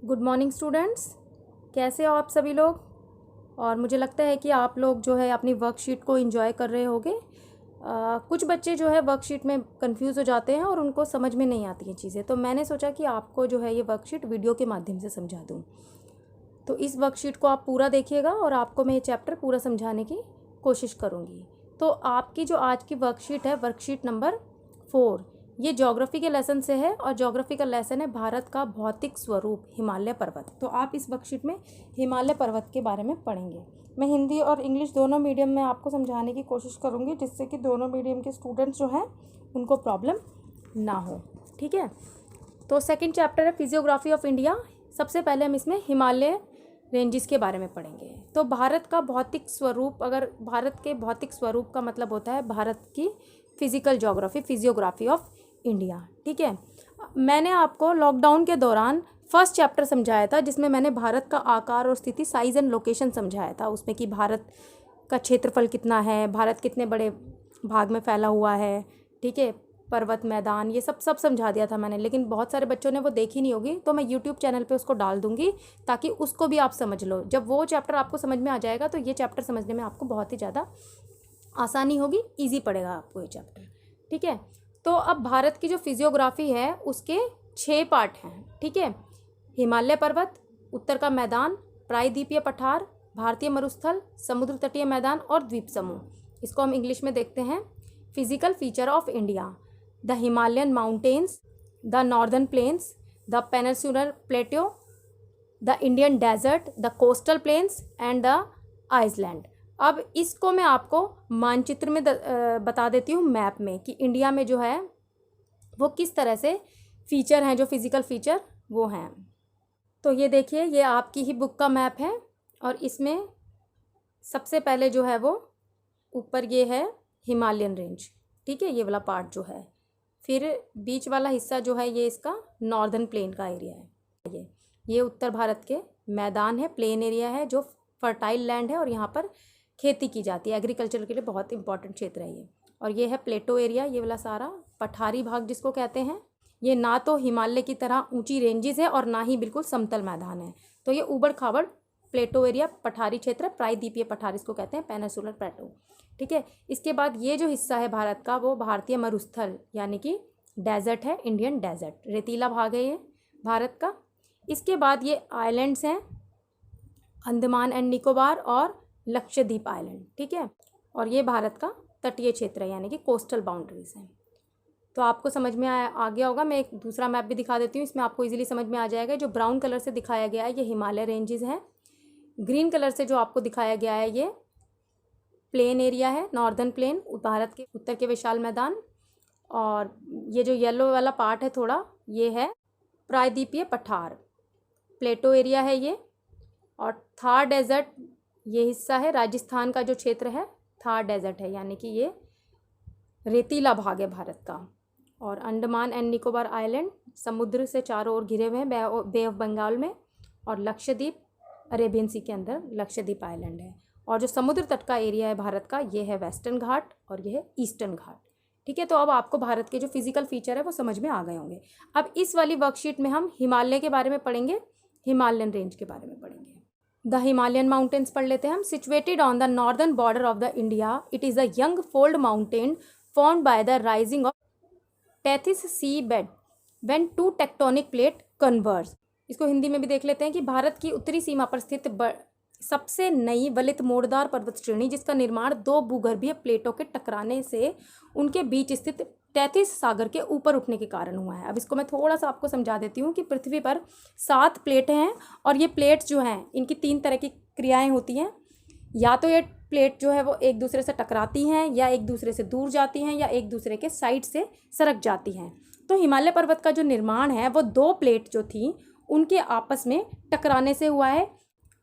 Good morning students, कैसे हो आप सभी लोग। और मुझे लगता है कि आप लोग जो है अपनी वर्कशीट को एंजॉय कर रहे होंगे। कुछ बच्चे जो है वर्कशीट में कंफ्यूज हो जाते हैं और उनको समझ में नहीं आती हैं चीज़ें, तो मैंने सोचा कि आपको जो है ये वर्कशीट वीडियो के माध्यम से समझा दूँ। तो इस वर्कशीट को आप पूरा देखिएगा और आपको मैं ये चैप्टर पूरा समझाने की कोशिश करूँगी। तो आपकी जो आज की वर्कशीट है, वर्कशीट नंबर 4, ये ज्योग्राफी के लेसन से है और ज्योग्राफी का लेसन है भारत का भौतिक स्वरूप हिमालय पर्वत। तो आप इस वर्कशीट में हिमालय पर्वत के बारे में पढ़ेंगे। मैं हिंदी और इंग्लिश दोनों मीडियम में आपको समझाने की कोशिश करूँगी, जिससे कि दोनों मीडियम के स्टूडेंट्स जो हैं उनको प्रॉब्लम ना हो। ठीक है, तो सेकंड चैप्टर है फिजियोग्राफी ऑफ इंडिया। सबसे पहले हम इसमें हिमालय रेंजेस के बारे में पढ़ेंगे। तो भारत का भौतिक स्वरूप, अगर भारत के भौतिक स्वरूप का मतलब होता है भारत की physical geography, physiography of India. ठीक है, मैंने आपको लॉकडाउन के दौरान फर्स्ट चैप्टर समझाया था, जिसमें मैंने भारत का आकार और स्थिति, साइज एंड लोकेशन समझाया था। उसमें कि भारत का क्षेत्रफल कितना है, भारत कितने बड़े भाग में फैला हुआ है, ठीक है, पर्वत, मैदान, ये सब समझा दिया था मैंने। लेकिन बहुत सारे बच्चों ने वो देखी नहीं होगी, तो मैं यूट्यूब चैनल पे उसको डाल दूंगी ताकि उसको भी आप समझ लो। जब वो चैप्टर आपको समझ में आ जाएगा तो ये चैप्टर समझने में आपको बहुत ही ज़्यादा आसानी होगी, ईजी पड़ेगा आपको ये चैप्टर। ठीक है, तो अब भारत की जो फिजियोग्राफी है उसके 6 पार्ट हैं। ठीक है, हिमालय पर्वत, उत्तर का मैदान, प्रायद्वीपीय पठार, भारतीय मरुस्थल, समुद्र तटीय मैदान और द्वीप समूह। इसको हम इंग्लिश में देखते हैं। Physical feature of India: the Himalayan mountains, the northern plains, the peninsular plateau, the Indian desert, the coastal plains and the island. अब इसको मैं आपको मानचित्र में बता देती हूँ, मैप में, कि इंडिया में जो है वो किस तरह से फीचर हैं, जो फिज़िकल फीचर वो हैं। तो ये देखिए, ये आपकी ही बुक का मैप है और इसमें सबसे पहले जो है वो ऊपर ये है हिमालयन रेंज। ठीक है, ये वाला पार्ट जो है। फिर बीच वाला हिस्सा जो है ये इसका नॉर्दर्न प्लेन का एरिया है। ये उत्तर भारत के मैदान है, प्लेन एरिया है, जो फर्टाइल लैंड है और यहाँ पर खेती की जाती है, एग्रीकल्चर के लिए बहुत इंपॉर्टेंट क्षेत्र है ये। और ये है प्लेटो एरिया, ये वाला सारा पठारी भाग जिसको कहते हैं। ये ना तो हिमालय की तरह ऊंची रेंजेस है और ना ही बिल्कुल समतल मैदान है, तो ये ऊबड़ खाबड़ प्लेटो एरिया, पठारी क्षेत्र, प्रायद्वीपीय पठार इसको कहते हैं, पेनिनसुलर प्लेटो। ठीक है, इसके बाद ये जो हिस्सा है भारत का वो भारतीय मरुस्थल यानी कि डेजर्ट है, इंडियन डेजर्ट, रेतीला भाग है ये भारत का। इसके बाद ये आइलैंड्स हैं, अंडमान एंड निकोबार और लक्षद्वीप आइलैंड। ठीक है, और ये भारत का तटीय क्षेत्र है यानी कि कोस्टल बाउंड्रीज हैं। तो आपको समझ में आ गया होगा। मैं एक दूसरा मैप भी दिखा देती हूँ, इसमें आपको इजीली समझ में आ जाएगा। जो ब्राउन कलर से दिखाया गया है ये हिमालय रेंजेस हैं, ग्रीन कलर से जो आपको दिखाया गया है ये प्लेन एरिया है, नॉर्दर्न प्लेन, भारत के उत्तर के विशाल मैदान। और ये जो येलो वाला पार्ट है थोड़ा, ये है प्रायद्वीपीय पठार, प्लेटो एरिया है ये। और थार डेजर्ट ये हिस्सा है, राजस्थान का जो क्षेत्र है थार डेजर्ट है, यानी कि ये रेतीला भाग है भारत का। और अंडमान एंड निकोबार आइलैंड समुद्र से चारों ओर घिरे हुए हैं, बे ऑफ बंगाल में। और लक्षद्वीप अरेबियन सी के अंदर लक्षद्वीप आइलैंड है। और जो समुद्र तट का एरिया है भारत का, ये है वेस्टर्न घाट और ये है ईस्टर्न घाट। ठीक है, तो अब आपको भारत के जो फिजिकल फीचर है वो समझ में आ गए होंगे। अब इस वाली वर्कशीट में हम हिमालय के बारे में पढ़ेंगे, हिमालयन रेंज के बारे में पढ़ेंगे। द हिमालयन माउंटेन्स पढ़ लेते हैं हम। Situated on the northern border of the India, it is a young fold mountain formed by the rising of Tethys sea bed when two tectonic plate converge. इसको हिंदी में भी देख लेते हैं कि भारत की उत्तरी सीमा पर स्थित सबसे नई वलित मोड़दार पर्वत श्रेणी, जिसका निर्माण 2 भूगर्भीय प्लेटों के टकराने से उनके बीच स्थित टेथिस सागर के ऊपर उठने के कारण हुआ है। अब इसको मैं थोड़ा सा आपको समझा देती हूँ कि पृथ्वी पर 7 प्लेटें हैं और ये प्लेट्स जो हैं इनकी 3 तरह की क्रियाएं होती हैं। या तो ये प्लेट जो है वो एक दूसरे से टकराती हैं, या एक दूसरे से दूर जाती हैं, या एक दूसरे के साइड से सरक जाती हैं। तो हिमालय पर्वत का जो निर्माण है वो 2 प्लेट जो थी उनके आपस में टकराने से हुआ है।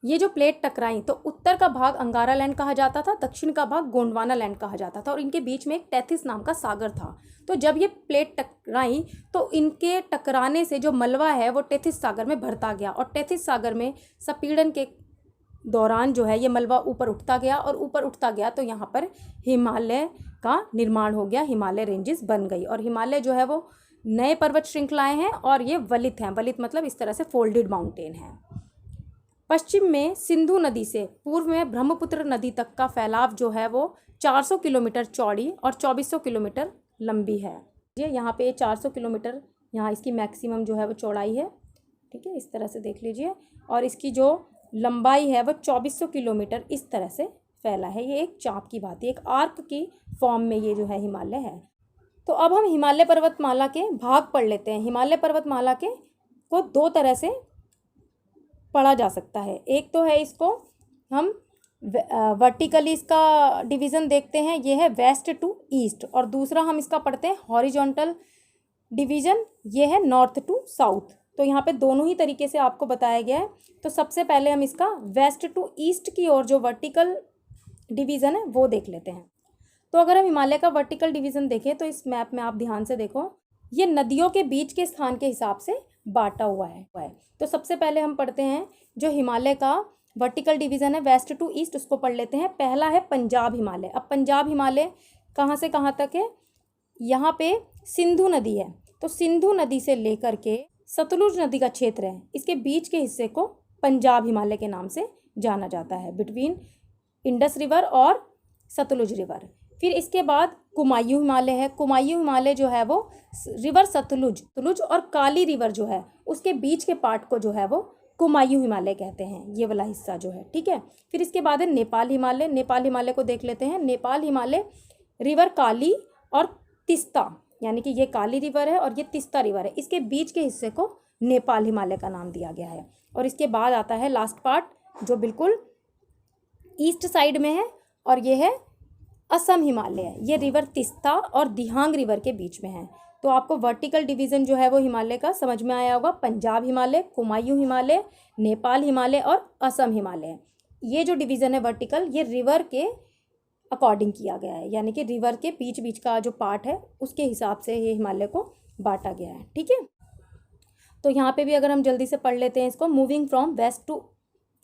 ये जो प्लेट टकराई तो उत्तर का भाग अंगारा लैंड कहा जाता था, दक्षिण का भाग गोंडवाना लैंड कहा जाता था, और इनके बीच में एक टेथिस नाम का सागर था। तो जब ये प्लेट टकराई तो इनके टकराने से जो मलबा है वो टेथिस सागर में भरता गया, और टेथिस सागर में संपीड़न के दौरान जो है ये मलबा ऊपर उठता गया और ऊपर उठता गया, तो यहाँ पर हिमालय का निर्माण हो गया, हिमालय रेंजेस बन गई। और हिमालय जो है वो नए पर्वत श्रृंखलाएं हैं और ये वलित हैं। वलित मतलब इस तरह से फोल्डेड माउंटेन है। पश्चिम में सिंधु नदी से पूर्व में ब्रह्मपुत्र नदी तक का फैलाव जो है वो 400 किलोमीटर चौड़ी और 2400 किलोमीटर लंबी है। ये यहाँ पे 400 किलोमीटर यहाँ इसकी मैक्सिमम जो है वो चौड़ाई है, ठीक है, इस तरह से देख लीजिए। और इसकी जो लंबाई है वो 2400 किलोमीटर इस तरह से फैला है। ये एक चाप की भांति, एक आर्क की फॉर्म में ये जो है हिमालय है। तो अब हम हिमालय पर्वतमाला के भाग पढ़ लेते हैं। हिमालय पर्वतमाला के को दो तरह से पढ़ा जा सकता है। एक तो है इसको हम वर्टिकली इसका डिवीज़न देखते हैं, ये है वेस्ट टू ईस्ट, और दूसरा हम इसका पढ़ते हैं हॉरिजॉन्टल डिवीज़न, ये है नॉर्थ टू साउथ। तो यहाँ पे दोनों ही तरीके से आपको बताया गया है। तो सबसे पहले हम इसका वेस्ट टू ईस्ट की ओर जो वर्टिकल डिवीज़न है वो देख लेते हैं। तो अगर हम हिमालय का वर्टिकल डिवीज़न देखें तो इस मैप में आप ध्यान से देखो, ये नदियों के बीच के स्थान के हिसाब से बांटा हुआ है। तो सबसे पहले हम पढ़ते हैं जो हिमालय का वर्टिकल डिवीज़न है वेस्ट टू ईस्ट, उसको पढ़ लेते हैं। पहला है पंजाब हिमालय। अब पंजाब हिमालय कहाँ से कहाँ तक है? यहाँ पे सिंधु नदी है, तो सिंधु नदी से लेकर के सतलुज नदी का क्षेत्र है, इसके बीच के हिस्से को पंजाब हिमालय के नाम से जाना जाता है, बिटवीन इंडस रिवर और सतलुज रिवर। फिर इसके बाद कुमायूं हिमालय है। कुमायूं हिमालय जो है वो रिवर सतलुज और काली रिवर जो है उसके बीच के पार्ट को जो है वो कुमायूं हिमालय कहते हैं, ये वाला हिस्सा जो है, ठीक है। फिर इसके बाद है नेपाल हिमालय। नेपाल हिमालय को देख लेते हैं। नेपाल हिमालय रिवर काली और तिस्ता, यानी कि ये काली रिवर है और ये तिस्ता रिवर है, इसके बीच के हिस्से को नेपाल हिमालय का नाम दिया गया है। और इसके बाद आता है लास्ट पार्ट जो बिल्कुल ईस्ट साइड में है, और ये है असम हिमालय। ये रिवर तिस्ता और दिहांग रिवर के बीच में है। तो आपको वर्टिकल डिवीज़न जो है वो हिमालय का समझ में आया होगा। पंजाब हिमालय, कुमायूं हिमालय, नेपाल हिमालय और असम हिमालय, ये जो डिवीज़न है वर्टिकल, ये रिवर के अकॉर्डिंग किया गया है, यानी कि रिवर के बीच बीच का जो पार्ट है उसके हिसाब से ये हिमालय को बांटा गया है, ठीक है। तो यहाँ पे भी अगर हम जल्दी से पढ़ लेते हैं इसको, moving from west to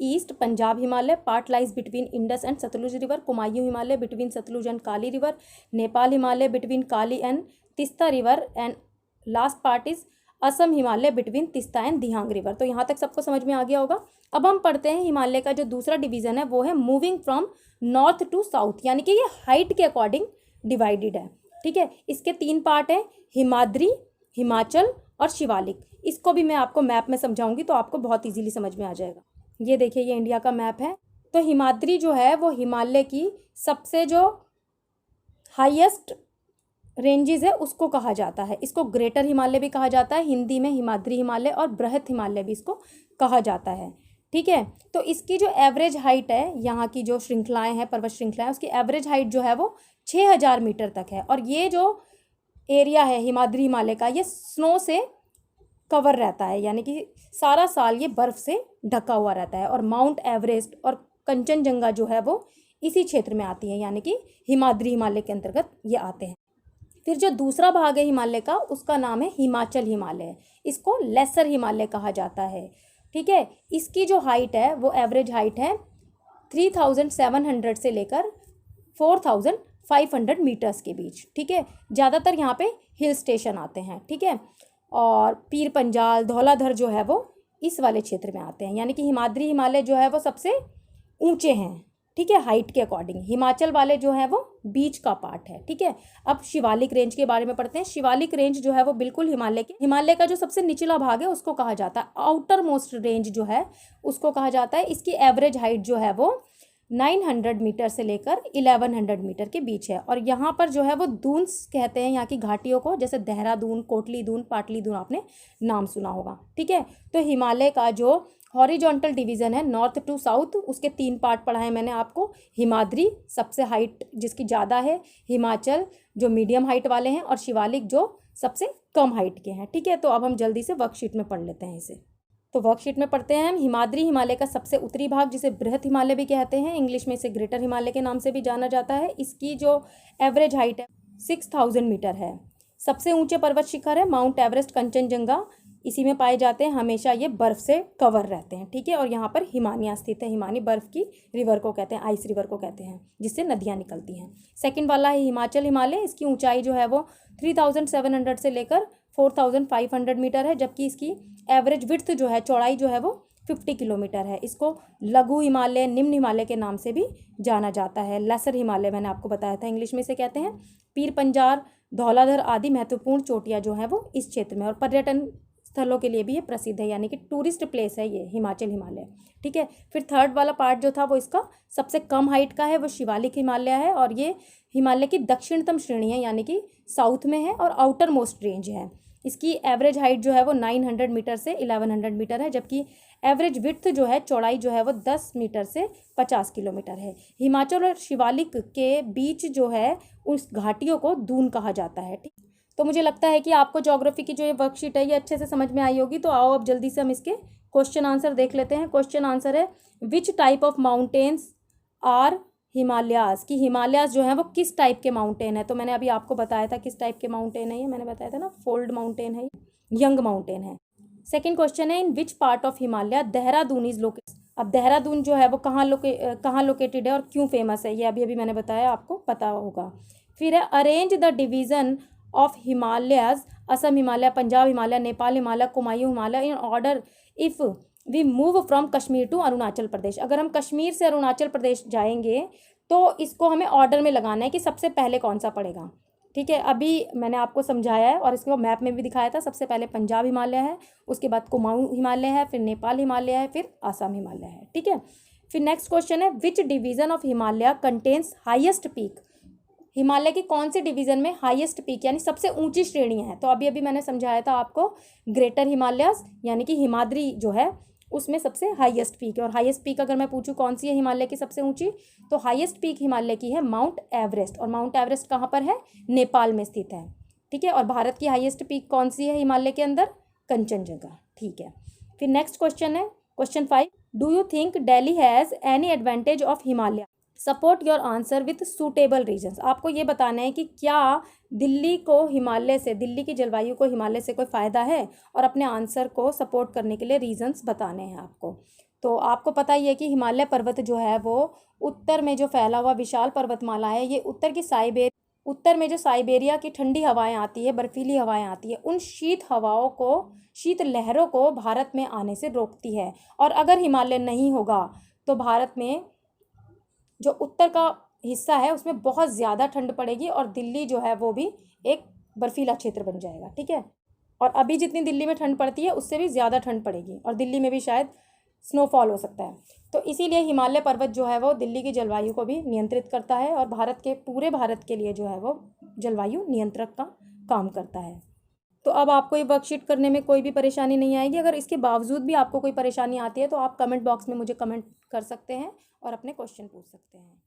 east Punjab Himalaya, part lies between Indus and Sutlej river, Kumaon Himalaya between Sutlej and Kali river, Nepal Himalaya between Kali and Teesta river, and last part is Assam Himalaya between Teesta and Dihang river. तो यहाँ तक सबको समझ में आ गया होगा। अब हम पढ़ते हैं हिमालय का जो दूसरा डिवीज़न है वो है moving from north to south, यानी कि ये हाइट के अकॉर्डिंग डिवाइडेड है, ठीक है। इसके 3 पार्ट हैं, हिमाद्री, हिमाचल और शिवालिक। इसको भी मैं आपको मैप में समझाऊंगी तो आपको बहुत ईजीली समझ में आ जाएगा। ये देखिए, ये इंडिया का मैप है। तो हिमाद्री जो है वो हिमालय की सबसे जो हाईएस्ट रेंजेस है उसको कहा जाता है। इसको ग्रेटर हिमालय भी कहा जाता है, हिंदी में हिमाद्री हिमालय, और बृहत हिमालय भी इसको कहा जाता है, ठीक है। तो इसकी जो एवरेज हाइट है, यहाँ की जो श्रृंखलाएं हैं, पर्वत श्रृंखलाएं, उसकी एवरेज हाइट जो है वो 6000 मीटर तक है। और ये जो एरिया है हिमाद्री हिमालय का, ये स्नो से कवर रहता है, यानी कि सारा साल ये बर्फ़ से ढका हुआ रहता है। और माउंट एवरेस्ट और कंचनजंगा जो है वो इसी क्षेत्र में आती है, यानी कि हिमाद्री हिमालय के अंतर्गत ये आते हैं। फिर जो दूसरा भाग है हिमालय का, उसका नाम है हिमाचल हिमालय। इसको लेसर हिमालय कहा जाता है, ठीक है। इसकी जो हाइट है वो एवरेज हाइट है 3700 से लेकर 4500 मीटर्स के बीच, ठीक है। ज़्यादातर यहाँ पे हिल स्टेशन आते हैं, ठीक है। और पीर पंजाल, धौलाधर जो है वो इस वाले क्षेत्र में आते हैं, यानी कि हिमाद्री हिमालय जो है वो सबसे ऊंचे हैं, ठीक है, हाइट के अकॉर्डिंग। हिमाचल वाले जो है वो बीच का पार्ट है, ठीक है। अब शिवालिक रेंज के बारे में पढ़ते हैं। शिवालिक रेंज जो है वो बिल्कुल हिमालय का जो सबसे निचला भाग है उसको कहा जाता है, आउटर मोस्ट रेंज जो है उसको कहा जाता है। इसकी एवरेज हाइट जो है वो 900 मीटर से लेकर 1100 मीटर के बीच है। और यहाँ पर जो है वो दून्स कहते हैं यहाँ की घाटियों को, जैसे देहरादून, कोटली दून, पाटली दून आपने नाम सुना होगा, ठीक है। तो हिमालय का जो हॉरिजॉन्टल डिवीज़न है नॉर्थ टू साउथ, उसके 3 पार्ट पढ़ाए मैंने आपको। हिमाद्री सबसे हाइट जिसकी ज़्यादा है, हिमाचल जो मीडियम हाइट वाले हैं, और शिवालिक जो सबसे कम हाइट के हैं, ठीक है। तो अब हम जल्दी से वर्कशीट में पढ़ लेते हैं इसे। तो वर्कशीट में पढ़ते हैं हम। हिमाद्री हिमालय का सबसे उत्तरी भाग, जिसे बृहत हिमालय भी कहते हैं, इंग्लिश में इसे ग्रेटर हिमालय के नाम से भी जाना जाता है। इसकी जो एवरेज हाइट है 6000 मीटर है। सबसे ऊंचे पर्वत शिखर है माउंट एवरेस्ट, कंचनजंगा इसी में पाए जाते हैं, हमेशा ये बर्फ़ से कवर रहते हैं, ठीक है। और यहाँ पर हिमानियाँ स्थित है। हिमानी बर्फ़ की रिवर को कहते हैं, आइस रिवर को कहते हैं, जिससे नदियाँ निकलती हैं। सेकंड वाला है हिमाचल हिमालय। इसकी ऊंचाई जो है वो 3700 से लेकर 4500 मीटर है, जबकि इसकी एवरेज विड्थ जो है, चौड़ाई जो है वो 50 किलोमीटर है। इसको लघु हिमालय, निम्न हिमालय के नाम से भी जाना जाता है। लेसर हिमालय मैंने आपको बताया था, इंग्लिश में से कहते हैं। पीर पंजाल, धौलाधर आदि महत्वपूर्ण चोटियाँ जो हैं वो इस क्षेत्र में, और पर्यटन स्थलों के लिए भी ये प्रसिद्ध है, यानी कि टूरिस्ट प्लेस है ये हिमाचल हिमालय, ठीक है। फिर थर्ड वाला पार्ट जो था वो इसका सबसे कम हाइट का है, वो शिवालिक हिमालय है, और ये हिमालय की दक्षिणतम श्रेणी है, यानी कि साउथ में है और आउटर मोस्ट रेंज है। इसकी एवरेज हाइट जो है वो 900 मीटर से 1100 मीटर है, जबकि एवरेज विड्थ जो है, चौड़ाई जो है वो 10 मीटर से 50 किलोमीटर है। हिमाचल और शिवालिक के बीच जो है उस घाटियों को दून कहा जाता है, ठीक। तो मुझे लगता है कि आपको ज्योग्राफी की जो ये वर्कशीट है ये अच्छे से समझ में आई होगी। तो आओ अब जल्दी से हम इसके क्वेश्चन आंसर देख लेते हैं। क्वेश्चन आंसर है, which type of mountains are Himalayas, कि हिमालयाज जो है वो किस टाइप के माउंटेन है। तो मैंने अभी आपको बताया था किस टाइप के माउंटेन है ये, मैंने बताया था ना, फोल्ड माउंटेन है, यंग माउंटेन है। सेकेंड क्वेश्चन है, in which part of Himalaya Dehradun is located. अब देहरादून जो है वो कहाँ लोकेटेड है और क्यों फेमस है, ये अभी अभी मैंने बताया, आपको पता होगा। फिर है, arrange the division of Himalayas, Assam Himalaya, Punjab Himalaya, Nepal Himalaya, Kumaon Himalaya in order if we move from Kashmir to Arunachal Pradesh. अगर हम कश्मीर से अरुणाचल प्रदेश जाएंगे तो इसको हमें ऑर्डर में लगाना है कि सबसे पहले कौन सा पड़ेगा, ठीक है। अभी मैंने आपको समझाया है और इसको मैप में भी दिखाया था। सबसे पहले पंजाब हिमालय है, उसके बाद कुमाऊं हिमालय है, फिर नेपाल हिमालय है, फिर असम हिमालय है, ठीक है। फिर नेक्स्ट क्वेश्चन है, which division of Himalaya contains highest peak. Himalaya की कौन से डिवीजन में हाईएस्ट पीक यानी सबसे ऊंची श्रेणियां हैं। तो अभी अभी मैंने समझाया था आपको, ग्रेटर हिमालयस यानी कि हिमाद्री जो है उसमें सबसे हाईएस्ट पीक है। और हाईएस्ट पीक अगर मैं पूछूं कौन सी है हिमालय की सबसे ऊंची, तो हाईएस्ट पीक हिमालय की है माउंट एवरेस्ट। और माउंट एवरेस्ट कहाँ पर है, नेपाल में स्थित है, ठीक है। और भारत की हाईएस्ट पीक कौन सी है हिमालय के अंदर, कंचनजंगा, ठीक है। फिर नेक्स्ट क्वेश्चन है, question 5, do you think Delhi has any advantage of Himalaya, support your answer with suitable reasons. आपको ये बताना है कि क्या दिल्ली को हिमालय से, दिल्ली की जलवायु को हिमालय से कोई फ़ायदा है, और अपने आंसर को सपोर्ट करने के लिए रीजन्स बताने हैं आपको। तो आपको पता ही है कि हिमालय पर्वत जो है वो उत्तर में जो फैला हुआ विशाल पर्वतमाला है, ये उत्तर में जो साइबेरिया की ठंडी हवाएं आती है, बर्फीली हवाएं आती है, उन शीत हवाओं को, शीत लहरों को भारत में आने से रोकती है। और अगर हिमालय नहीं होगा तो भारत में जो उत्तर का हिस्सा है उसमें बहुत ज़्यादा ठंड पड़ेगी, और दिल्ली जो है वो भी एक बर्फीला क्षेत्र बन जाएगा, ठीक है। और अभी जितनी दिल्ली में ठंड पड़ती है उससे भी ज़्यादा ठंड पड़ेगी, और दिल्ली में भी शायद स्नोफॉल हो सकता है। तो इसीलिए हिमालय पर्वत जो है वो दिल्ली की जलवायु को भी नियंत्रित करता है, और पूरे भारत के लिए जो है वो जलवायु नियंत्रक का काम करता है। तो अब आपको ये वर्कशीट करने में कोई भी परेशानी नहीं आएगी। अगर इसके बावजूद भी आपको कोई परेशानी आती है तो आप कमेंट बॉक्स में मुझे कमेंट कर सकते हैं और अपने क्वेश्चन पूछ सकते हैं।